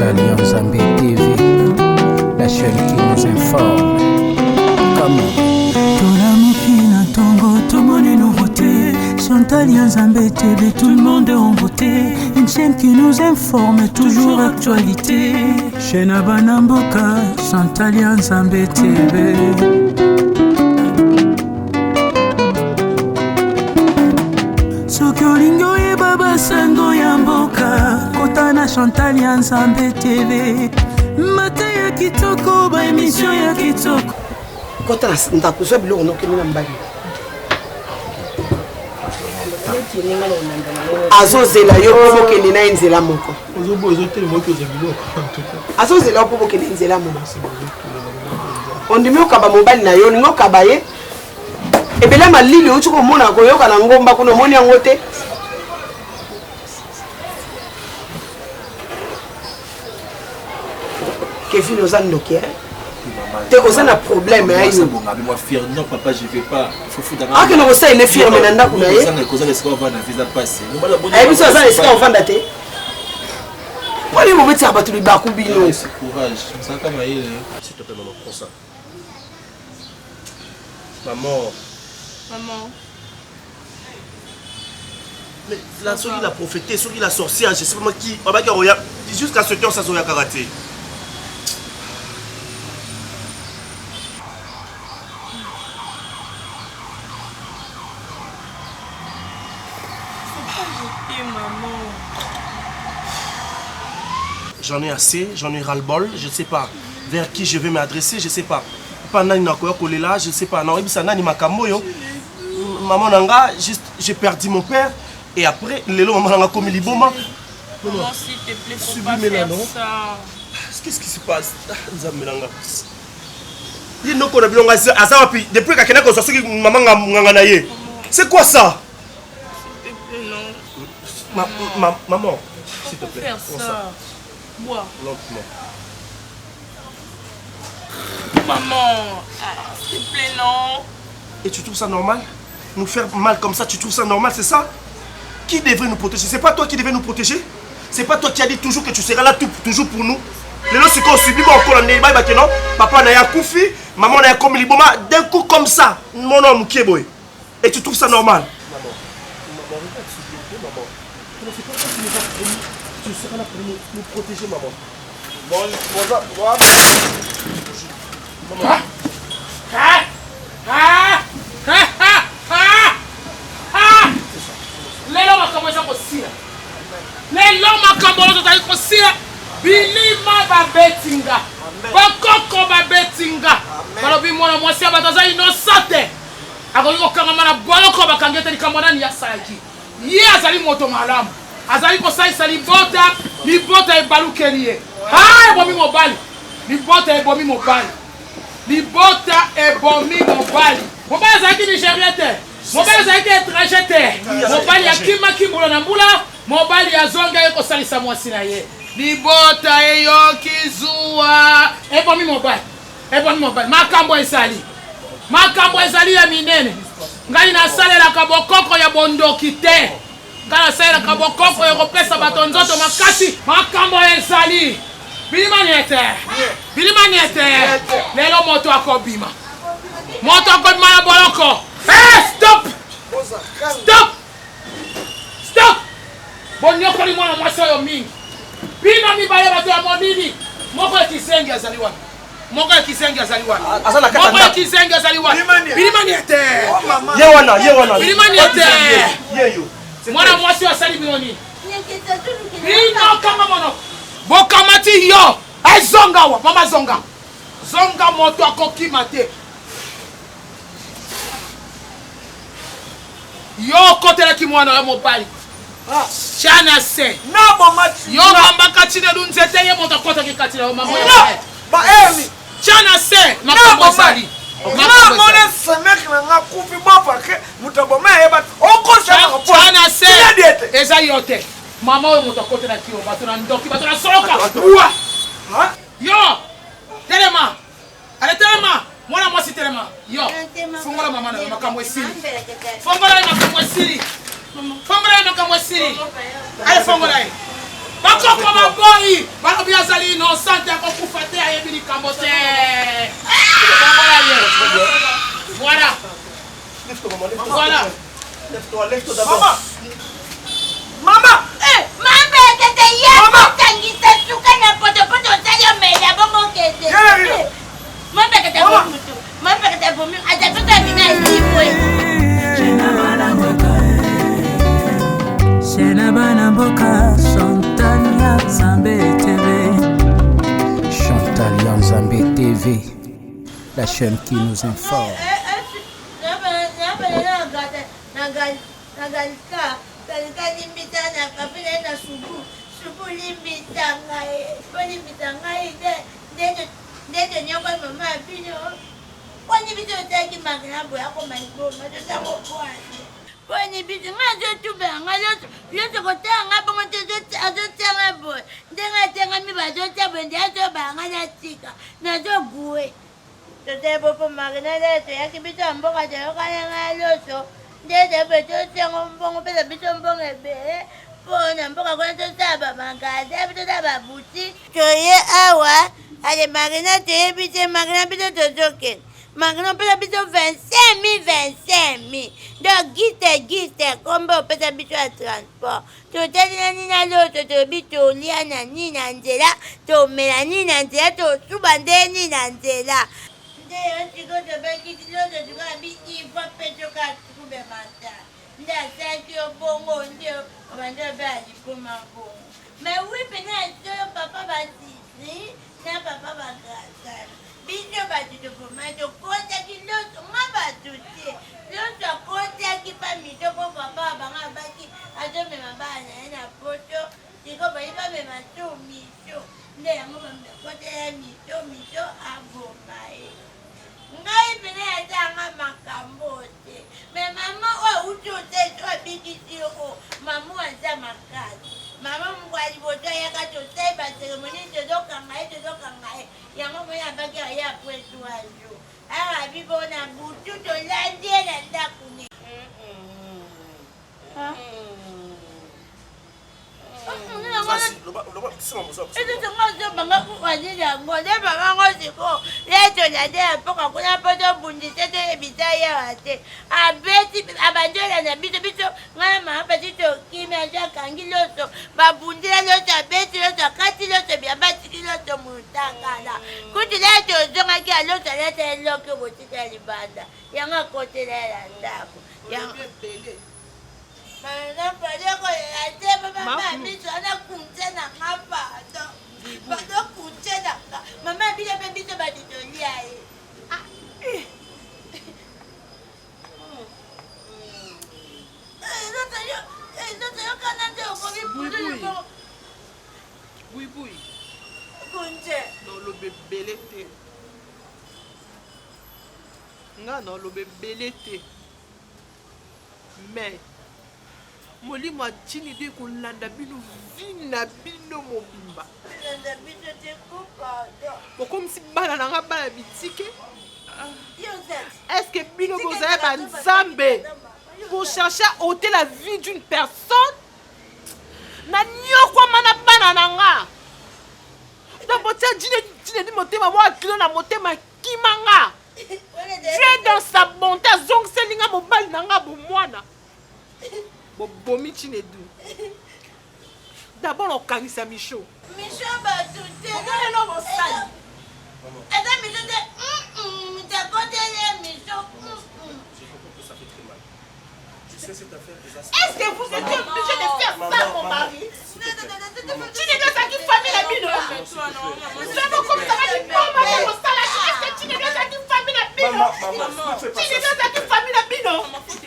Chantal Yanzambe TV, la chaîne qui nous informe. Comment Tolamukina Tongo, tout le monde est nouveauté. Chantal Yanzambe TV, tout le monde est en beauté. Une chaîne qui nous informe, toujours actualité. Chaîne Abanamboka, Chantal Yanzambe TV. Sokolingo ye baba sango yamboka, kotana Chantal Yanzambe TV. Mate ya kitoko, ba émission ya kitoko. Kotana ndakuswa biloko nokemina mbali. Azozela yo pobo kende na nzela moko. Azozela pobo kende nzela moko. Ondimi okaba mobali na yo ningo kaba ye. Ebela malili uti ko mona ko yoka na ngomba kuno moni yango te. Kevin ozandokia. Tu as un problème. Non, papa, je vais pas. Ah, que nous sommes fiers, mais nous sommes fiers. S'il te plaît, maman, prends ça. Maman. Maman. Mais la soeur, il a prophété, soeur, il a sorcière, je sais pas moi qui. Jusqu'à ce temps, ça soit karaté. J'en ai assez, j'en ai ras-le-bol, je ne sais pas vers qui je vais m'adresser, je ne sais pas. Pendant une collé là, je ne sais pas. Non, maman nanga, juste j'ai perdu mon père et après les lots maman nanga comme liboma. Maman, s'il te plaît, faut pas faire ça. Qu'est-ce qui se passe? Depuis que maman nganga naye. C'est quoi ça? S'il te plaît, non. Maman, s'il te plaît. Faire ça. Bois. Lentement. Maman, s'il te plaît, non. Et tu trouves ça normal? Nous faire mal comme ça, tu trouves ça normal, c'est ça? Qui devrait nous protéger? C'est pas toi qui devais nous protéger? C'est pas toi qui as dit toujours que tu seras là toujours pour nous? Les lots, c'est qu'on subit, non? Papa n'a koufi, maman n'a comme liboma, d'un coup comme ça, mon homme qui est boy. Et tu trouves ça normal? Maman, regarde s'il te plaît, maman. C'est pas toi qui nous as promis. Tu seras là pour nous protéger, maman. Lelo makambo eza kosila. Lelo makambo tozali kosila. Bilima babetinga. Bakoko babetinga. Balobi mwana mwasi ya bataza innocente. Akoki kokangama na boloko bakangete likambo nani yasalaki. Ye azali moto malamu. Azali kosalisa libota ebalukeli ye. Ebomi mobali. Libota ebomi mobali. Libota ebomi mobali. Mobali azalaki Nigérien te. Mobali azalaki étranger te. Mobali akimaki mbula na mbula. Mobali azonga ye kosalisa mwasi na ye. Libota eyoki zuwa. Ebomi mobali. Ebomi mobali. Makambo ezali. Makambo ezali ya minene. Ngai nasalelaka bokoko ya bondoki te. Ngai nasalelaka bokoko ya kopesa bato nzoto makasi. Makambo ezali. Bilimani ete. Bilimani ete. Lelo moto akobima. Moto akobima na boloko. Stop! Stop! Stop! Bonyokoli mwana mwasi oyo mingi. Bina mibale bato ya modini. Moko ya kisengi azali wapi? Moko ya kisengi azali wapi? Moko ya kisengi azali wapi? Bilimani ete. Ye Bilimani ete. Mwana mwasi asali binoni. Bino kama mono. Bokamati yo. Zonga wa. Mama zonga. Zonga moto akokima te. Yo kotela ki mwana ya mobali. Chana se. Na bomati. Yo mamba katine dunzete ye moto kota ki katine mama. Ba emi. Chana se. Makambo sali. Na mona semek na ngakufi bapa ke mutaboma eba. Oko sana ko. Chana se. Eza yote. Mama we moto kotela ki o bato na ndoki bato na soloka. Ha? Yo. Telema. Ale telema. Mwana mwasi telema. Yo. Fungola mama na makambo esili. Fongola makambo esili. Fongola makambo esili. Ale fongola. Bakoko Koko Maboyi, balobi azali innocente akokufa te ayebi likambo te. Voilà. Lève-toi, maman, lève-toi. Voilà. Lève-toi d'abord. Maman. Maman, que te llamo Tanguita Suka na poto sayo me la bongo que te. Maman que te vomi mutu. Maman que te vomi. Ata tuta mina lipo. Shena bana mboka Chantal Nzambe TV. Chantal Nzambe TV, la chaîne qui nous informe. Kalika limbita na kapila na subu limbita ngai ndeto nyakwa mama apino kwani bitu otaki magna boya ko maibo mato tango kwani kwani bitu ngazo tuba ngazo yoto kotanga bongo azotanga boy ndenga tenga mi bazotya bende azo banga na tika nazo guwe totebo po magna leto yakibitu amboka jayo kaya ngaloso ndede beto tengo mbongo pesa bitu mbongo ebe pona mboka kwa tosaba magaza bitu taba buti toye awa ale magna te bitu magna bitu tozoken magna pesa bitu 25,000 donc gite kombo pesa bitu a transport totali nina loto tobitu lia na nina nzela tomela nina nzela tosuba nde nina nzela ndeyo ntikoto bekiti loto tukabi ifa petoka tukube mata nde asaki obongo nde obande obe alikoma bongo mais oui pene asoyo papa basisi na papa bagasana biso bato tokoma tokotaki loto nga bato te loto akotaki pa mito po papa banga baki azomema bana na ye na poto tiko bayi bamema to miso nde yango bamekotela miso aboma ye ngai pene yatanga makambo te me mama oyo uti otesi abikisi o mama aza makasi mama mobwali boto ayaka tosai baseremoni tozokanga ye yango moyo abaki aye apwesuajo awa bibona butu tolandi ye na ndako ne banga letolade mpoka kuna mpo tobundisa toyebisa yawa te abeti abandola na biso ngai mama pasi tokimi azo akangi loso babundila loso abeti loso akati loso biabatiki loso motakala kuti le tozongaki aloso aleta eloki botika libanda yango akotela ya ndako mama bile mpe biso batitolia ye yokana nde okoki buibui kunje noloba ebele te nga noloba ebele te mais molimo atini de kolanda bino vi na bino mobimba okomisi bana na nga bana bitike est-ce que bino bozala banzambe pour chercher à ôter la vie d'une personne na nyokwama na bana na nga nabotia dine di motema mwa kilo na motema kima nga Dieu dans sa bonté azongiseli nga mobali na nga bomwana bobomi Chinedu d'abord okangisa Micho bato te okolelo bosali eza Micho te mitakotele Micho est-ce que vous êtes obligé de faire ça mon mari Chinedu azalaki famille na bino sebo comme ça vadi poma na mosala est-ce que Chinedu azalaki famille na bino Chinedu azalaki famille na bino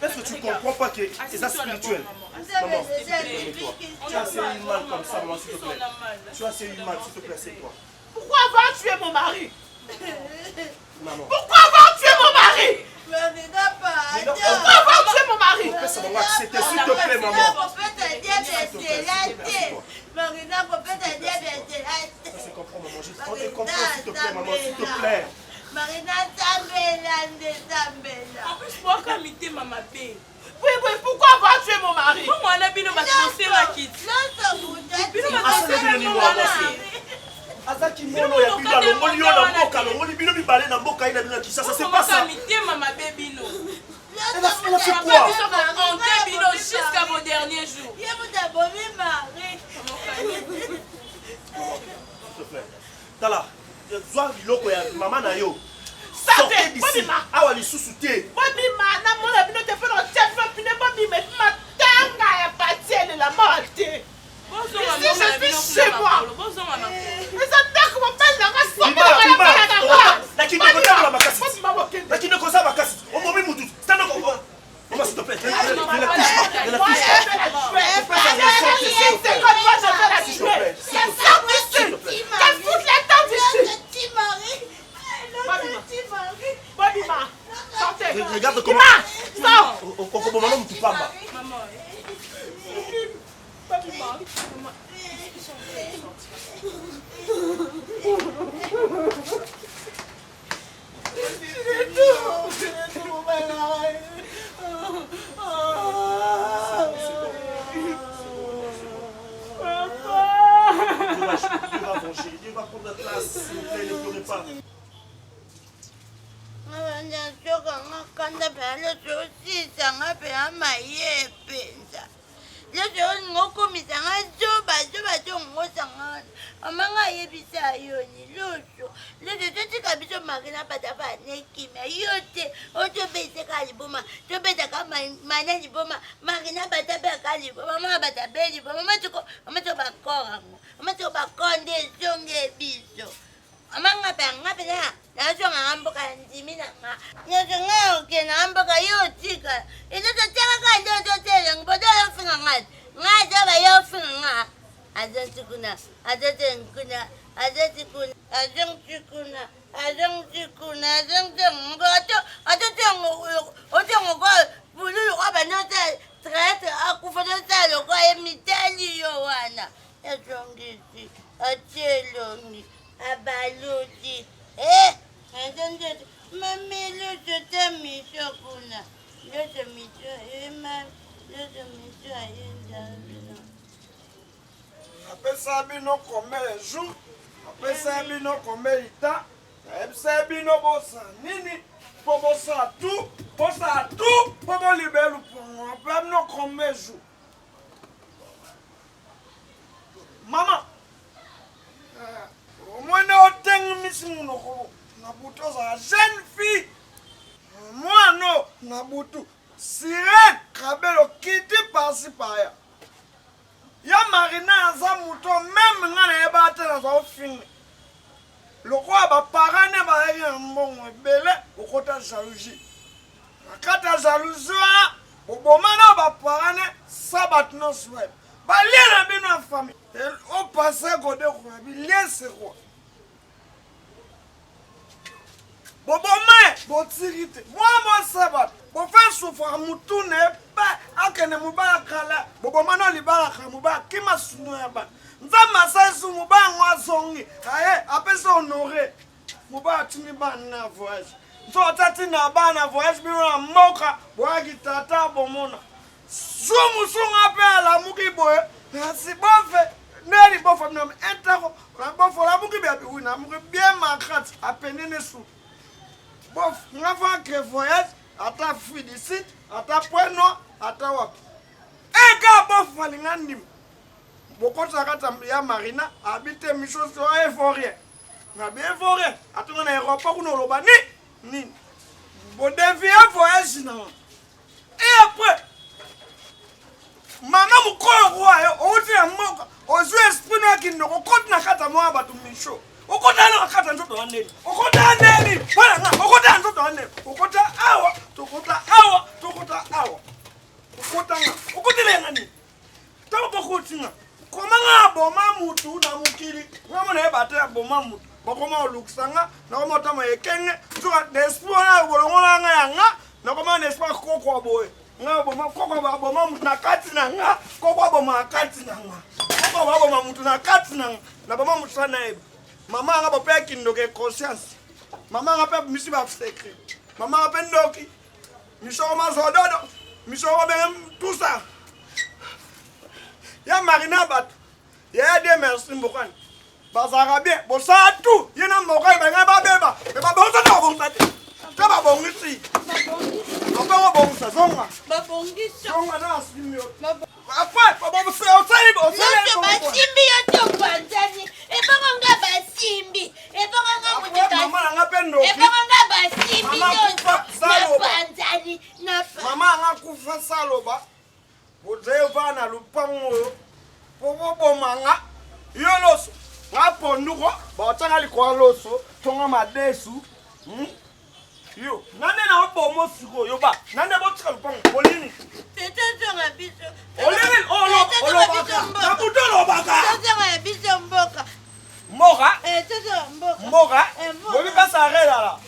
Est-ce que tu comprends pas que c'est ça spirituel? Maman, tu as assez eu mal comme ça, maman, s'il te plaît. Tu as assez eu mal, s'il te plaît, c'est toi. Pourquoi avoir tué mon mari? Maman. Pourquoi avoir tué mon mari? Pourquoi avoir tué mon mari? C'était s'il te plaît, maman. Je comprends, maman. On te comprend, s'il te plaît, maman, s'il te plaît. Marina Zambela. En plus, moi, comme il était maman bé. Oui, pourquoi avoir tué mon mari? Comment on a bien notre conseil à qui? Assemblez kimono ya bino alongoli yo na mboka alongoli bino mibale na mboka ye na bino Kinshasa c'est pas ça. Elle a fait quoi? Jusqu'à vos derniers jours. Tala, zwa biloko ya mama na yo. Sortez d'ici. Awa lisusu te. Bobima na mona bino te fona chef pine bobima matanga ya patiele la morte. Bonjour maman, je suis chez moi. Bonjour maman. Mais ça t'a comment pas la race. Lakini kota la makasi. Lakini kosa makasi. O momi mutu. Stand up. Maman s'il te plaît. Ne la touche pas. Ne la touche pas. C'est comme moi je fais la touche. C'est ça monsieur. Qu'elle fout la tente ici. Bobima. Sortez. Regarde comment. Okobomana mutu pamba. Maman. Dieu va prendre la place, s'il vous plaît, ne pleurez pas. Amanga banga bela nazo ngamboka ndimina nga nyazo ke ngamboka yo tika ino toteka ka ndo totela ngodo yo finga nga ngaza ba yo finga azatikuna azatikuna azatikuna azatikuna azatikuna azatikuna ngoto otongo ko bulu ko banota traite akufoto talo ko emitali yo wana ezongisi atelongi abaludi entendez mami le temi chokuna le temi ema le temi ayenda apesa bino komele jour apesa bino komele ta apesa bino bosa nini po bosa tout po bo libelu po apesa bino komele jour mama moi non tengo misimuno ko na buto za jeune fille moi non na butu sirène kabelo kiti pasi paya ya marina za muto même ngana e ba tena za ofini lokwa ba parane ba ye mbongo bele okota jalousie akata jalousie obomana ba parane sabat no sweb ba lena bino famille au passé godé ko bi lese ko Boboma, botirite. Moi sabat. Bo fa souffrir mutune ba akene muba kala. Boboma no libala ka muba kima sunu ya ba. Nzama sasu muba ngwa zongi. Aye, apesa honoré. Muba tini ba na voyage. So tati na ba na voyage bi wa moka, boa gitata bomona. Sumu sunga pe ala muki boye. Si bofe neri bofe nom entako. La bofe la muki bi abi wina muki bien makrat apenene su. Bof, nga fa que voyage, ata fui d'ici, ata poino, ata wap. Eka bof falingandim. Boko sakata ya marina, habite micho so eforien. Na bien eforien, atunga na aéroport kuno loba ni. Bo devient voyage na. Et après, mama mukolo kwa yo, oti amoka, ozu esprit na kinoko kotna kata mwa batu micho. Okota na kata nzoto waneni. Okota neni. Wala nga okota nzoto waneni. Okota awa, tokota awa, tokota awa. Okota nga. Okota le ngani. Tawo pokoti nga. Koma nga boma mutu na mukili. Ngamo na ebate boma mutu. Bokoma oluksanga, na koma tama ekenge, tuka despona bolongola nga yanga, na koma nespa kokwa boye. Nga boma kokwa ba boma mutu na kati na nga, kokwa boma kati na nga. Kokwa ba boma mutu na kati na nga, na boma mutu sana ebe. Maman a pas qui nous conscience. Maman a pas monsieur va secret. Maman a pas ndoki. Monsieur ma zododo. Monsieur va tout ça. Ya marina bat. Ya des merci mbokani. bazaka bien bosala tout ye na mboka ebanga babeba me babongisa te babongisa te ta babongisi abongo bongisa zonga zonga na asimio après osali basimbi yo topanzani ebongonga basimbi ebongonga mama mpe ndoki ebongonga basimbi napanzani mama anga kufa saloba bozeva na lupango oyo po bobomanga yo loso nga ponduko baotanga likwa loso tonga madesu yo nande na obomo siko yo ba nande botika lupango olini olini olobaka nabuto olobaka mboka mboka oyebi mpasi arelala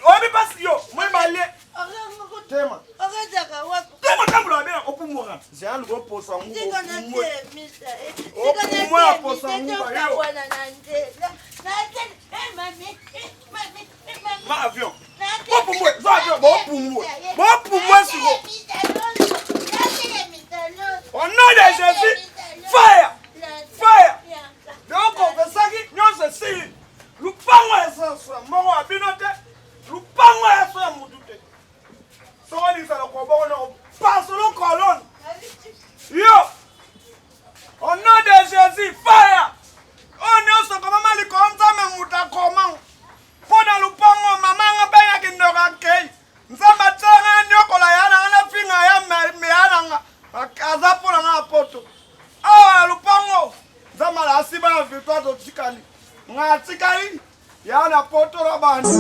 oyebi mpasi yo moyebale tema tema tambula bena opumwaka zea luko posa opumwa ya posa nguba yo ma avion bopumwe zo avion bopumwe siko au nom de Jésus fire fire donc opesaki nyonso esili lupango esasula moko ya bino te lupango yaso ya mutu te soko lisala koboko na opasolo kolone yo au nom de Jésus fire oyo nyonso komama likolo nzambe mutu akomango mpo na lupango mamanga mpenaki ndoko akei nzambe atianga nyokola yananga na finga ya meyananga aza mpo na nga poto awa na lupango nzambe ala asiba na victoire totikali nga atikali ya na poto na bandi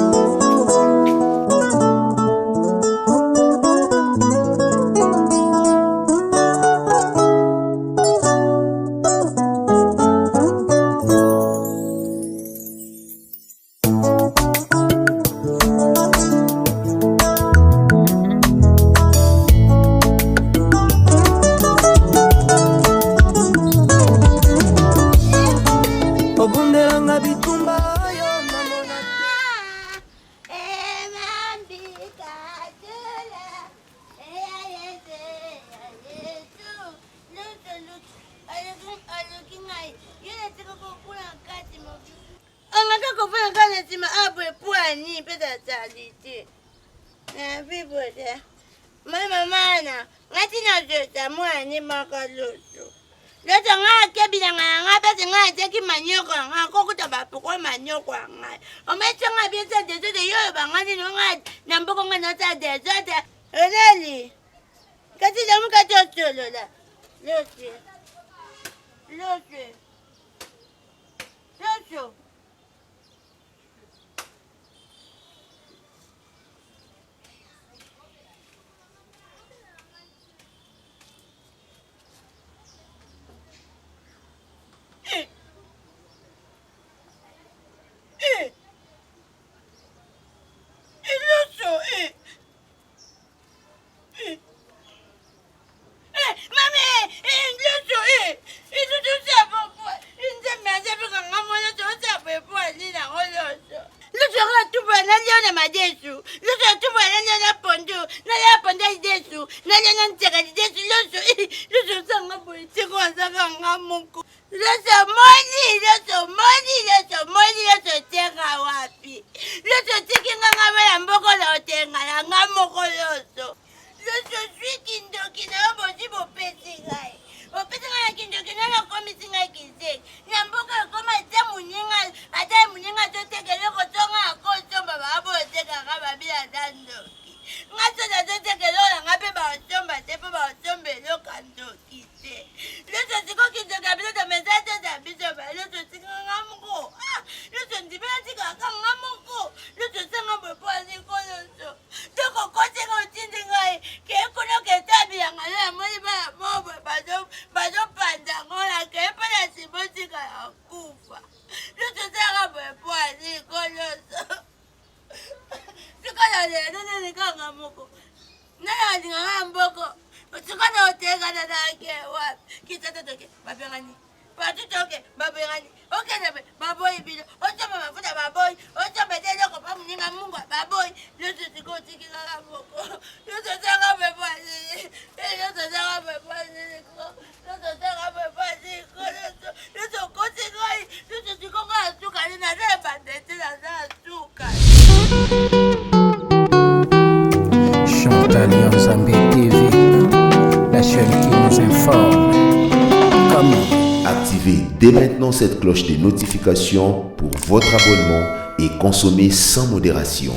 Nzambe TV, la chaîne qui nous informe. Comment? Activez dès maintenant cette cloche de notification pour votre abonnement et consommez sans modération.